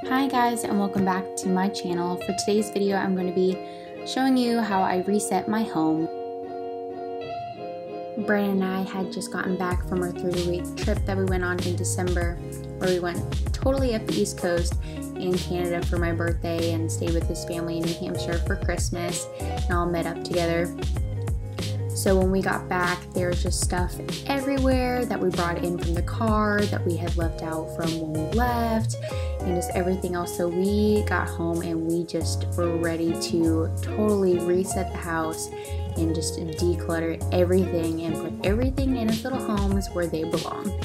Hi guys, and welcome back to my channel. For today's video, I'm going to be showing you how I reset my home. Brandon and I had just gotten back from our 3-week trip that we went on in December, where we went totally up the East Coast in Canada for my birthday and stayed with his family in New Hampshire for Christmas, and all met up together. So when we got back, there was just stuff everywhere that we brought in from the car that we had left out from when we left, and just everything else. So we got home and we just were ready to totally reset the house and just declutter everything and put everything in its little homes where they belong.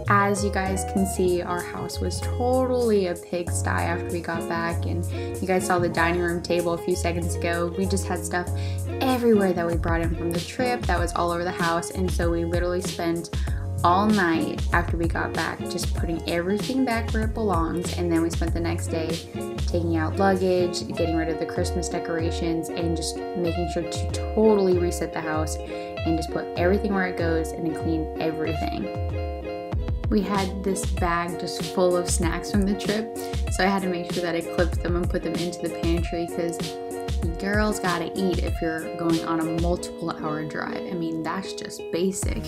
As you guys can see, our house was totally a pigsty after we got back, and you guys saw the dining room table a few seconds ago. We just had stuff everywhere that we brought in from the trip that was all over the house, and so we literally spent all night after we got back just putting everything back where it belongs, and then we spent the next day taking out luggage, getting rid of the Christmas decorations, and just making sure to totally reset the house and just put everything where it goes and then clean everything. We had this bag just full of snacks from the trip, so I had to make sure that I clipped them and put them into the pantry because girls gotta eat if you're going on a multiple hour drive. I mean, that's just basic.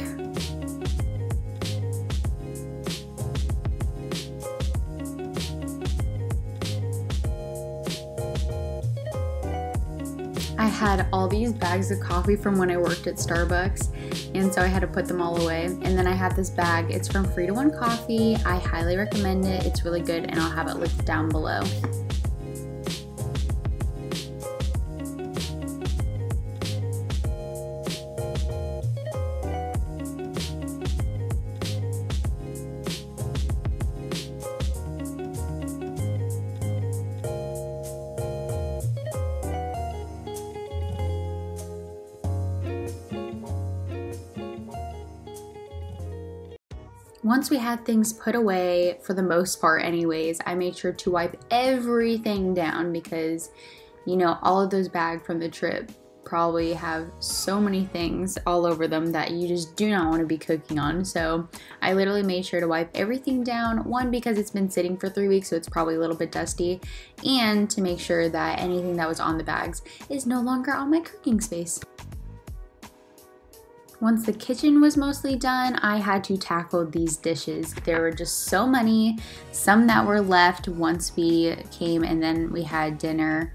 I had all these bags of coffee from when I worked at Starbucks, and so I had to put them all away. And then I had this bag. It's from Free to One Coffee. I highly recommend it. It's really good, and I'll have it linked down below. Once we had things put away, for the most part anyways, I made sure to wipe everything down because, you know, all of those bags from the trip probably have so many things all over them that you just do not want to be cooking on. So I literally made sure to wipe everything down, one, because it's been sitting for 3 weeks, so it's probably a little bit dusty, and to make sure that anything that was on the bags is no longer on my cooking space. Once the kitchen was mostly done, I had to tackle these dishes. There were just so many, some that were left once we came, and then we had dinner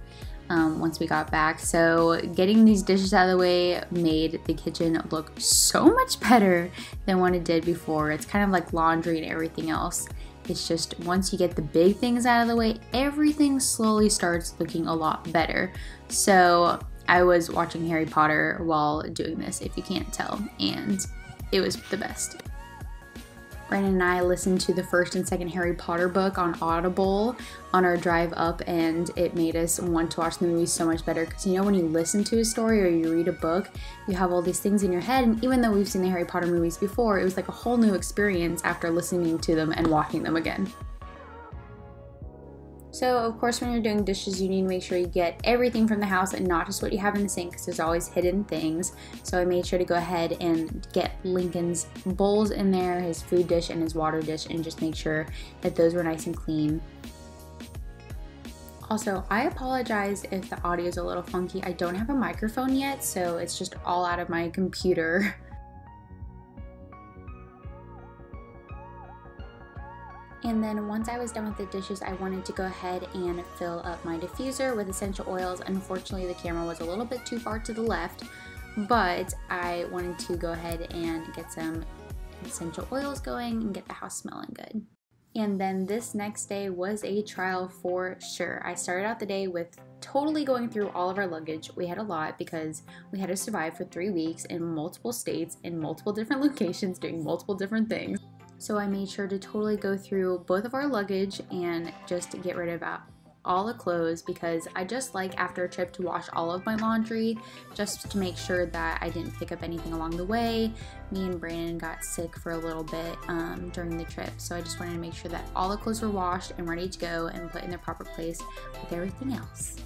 once we got back. So getting these dishes out of the way made the kitchen look so much better than what it did before. It's kind of like laundry and everything else. It's just once you get the big things out of the way, everything slowly starts looking a lot better. So I was watching Harry Potter while doing this, if you can't tell, and it was the best. Brandon and I listened to the first and second Harry Potter book on Audible on our drive up, and it made us want to watch the movie so much better because, you know, when you listen to a story or you read a book, you have all these things in your head, and even though we've seen the Harry Potter movies before, it was like a whole new experience after listening to them and watching them again. So, of course, when you're doing dishes, you need to make sure you get everything from the house and not just what you have in the sink because there's always hidden things. So I made sure to go ahead and get Lincoln's bowls in there, his food dish and his water dish, and just make sure that those were nice and clean. Also, I apologize if the audio is a little funky. I don't have a microphone yet, so it's just all out of my computer. And then once I was done with the dishes, I wanted to go ahead and fill up my diffuser with essential oils. Unfortunately, the camera was a little bit too far to the left, but I wanted to go ahead and get some essential oils going and get the house smelling good. And then this next day was a trial for sure. I started out the day with totally going through all of our luggage. We had a lot because we had to survive for 3 weeks in multiple states, in multiple different locations, doing multiple different things. So I made sure to totally go through both of our luggage and just get rid of all the clothes, because I just like after a trip to wash all of my laundry just to make sure that I didn't pick up anything along the way. Me and Brandon got sick for a little bit during the trip, so I just wanted to make sure that all the clothes were washed and ready to go and put in their proper place with everything else.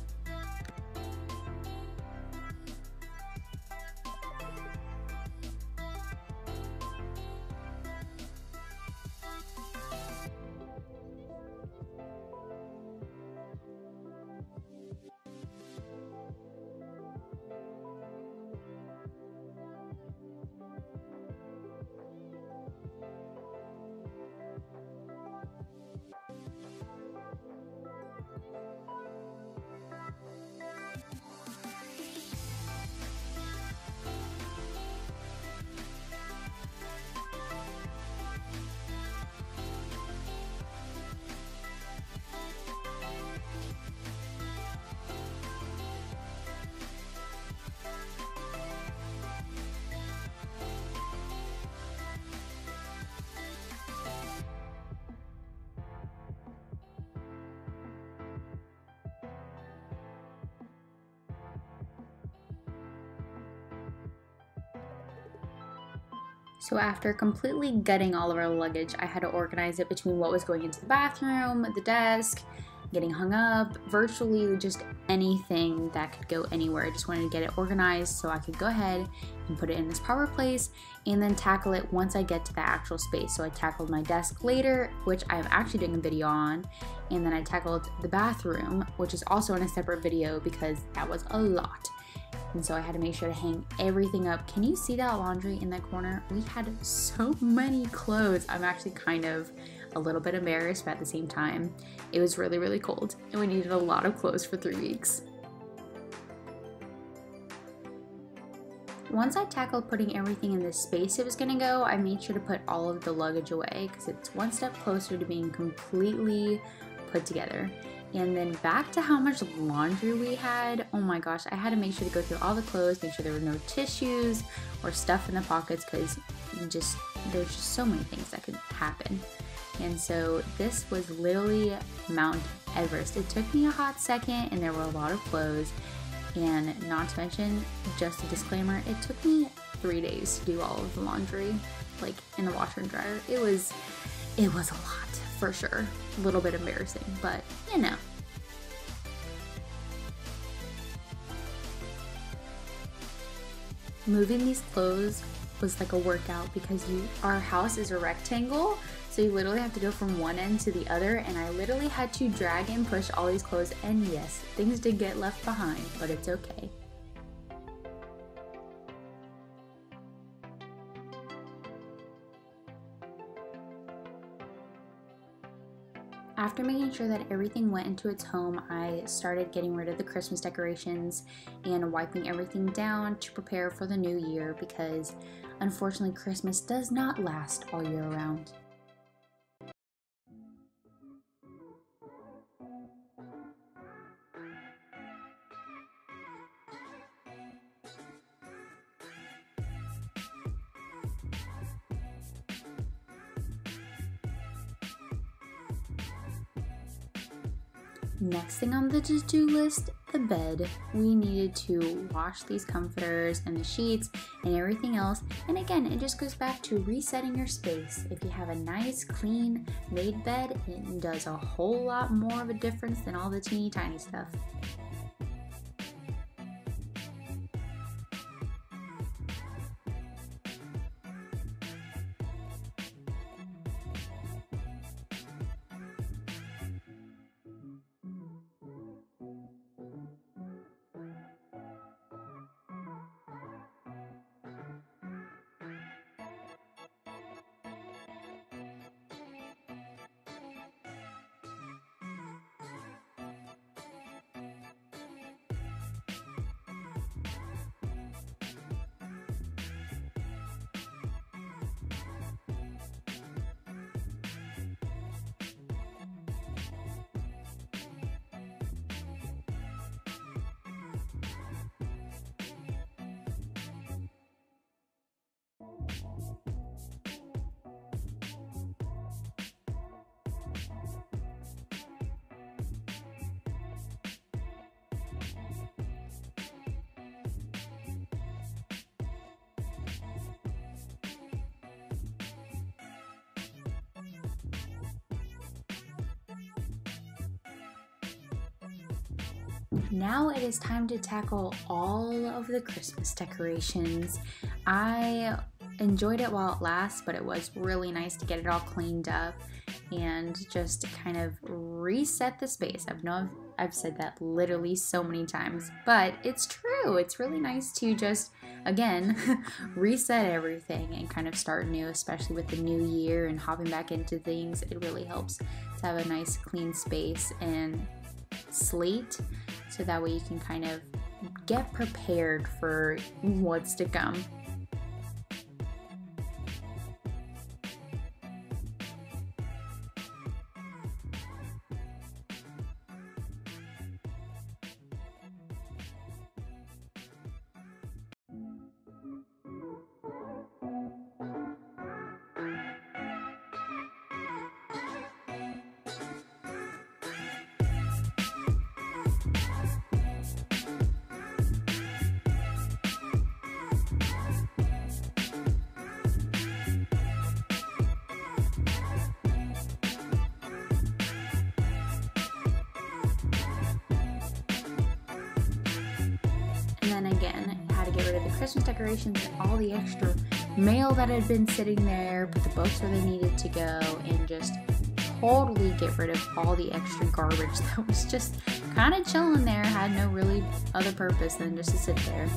So after completely gutting all of our luggage, I had to organize it between what was going into the bathroom, the desk, getting hung up, virtually just anything that could go anywhere. I just wanted to get it organized so I could go ahead and put it in its proper place and then tackle it once I get to the actual space. So I tackled my desk later, which I'm actually doing a video on, and then I tackled the bathroom, which is also in a separate video because that was a lot. And so I had to make sure to hang everything up. Can you see that laundry in that corner? We had so many clothes. I'm actually kind of a little bit embarrassed, but at the same time, it was really, really cold and we needed a lot of clothes for 3 weeks. Once I tackled putting everything in the space it was gonna go, I made sure to put all of the luggage away because it's one step closer to being completely put together. And then back to how much laundry we had. Oh my gosh, I had to make sure to go through all the clothes, make sure there were no tissues or stuff in the pockets because there's just so many things that could happen. And so this was literally Mount Everest. It took me a hot second and there were a lot of clothes. And not to mention, just a disclaimer, it took me 3 days to do all of the laundry, like in the washer and dryer. It was a lot, for sure. A little bit embarrassing, but you know. Moving these clothes was like a workout because our house is a rectangle, so you literally have to go from one end to the other, and I literally had to drag and push all these clothes, and yes, things did get left behind, but it's okay. After making sure that everything went into its home, I started getting rid of the Christmas decorations and wiping everything down to prepare for the new year because unfortunately Christmas does not last all year round. Next thing on the to-do list, the bed. We needed to wash these comforters and the sheets and everything else. And again, it just goes back to resetting your space. If you have a nice, clean, made bed, it does a whole lot more of a difference than all the teeny tiny stuff. Now it is time to tackle all of the Christmas decorations. I enjoyed it while it lasts, but it was really nice to get it all cleaned up and just kind of reset the space. I've said that literally so many times, but it's true. It's really nice to just, again, reset everything and kind of start new, especially with the new year and hopping back into things. It really helps to have a nice clean space and slate, so that way you can kind of get prepared for what's to come. And then again, had to get rid of the Christmas decorations and all the extra mail that had been sitting there, put the books where they needed to go, and just totally get rid of all the extra garbage that was just kind of chilling there, had no really other purpose than just to sit there.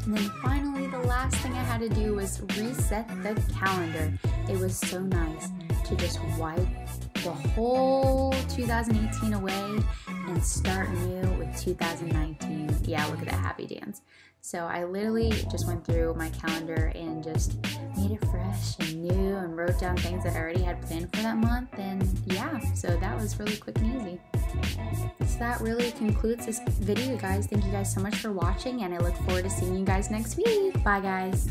And then finally, the last thing I had to do was reset the calendar. It was so nice to just wipe the whole 2018 away and start new with 2019. Yeah, look at that happy dance. So I literally just went through my calendar and just made it fresh and new and wrote down things that I already had planned for that month. And yeah, so that was really quick and easy. So that really concludes this video, guys. Thank you guys so much for watching, and I look forward to seeing you guys next week. Bye, guys.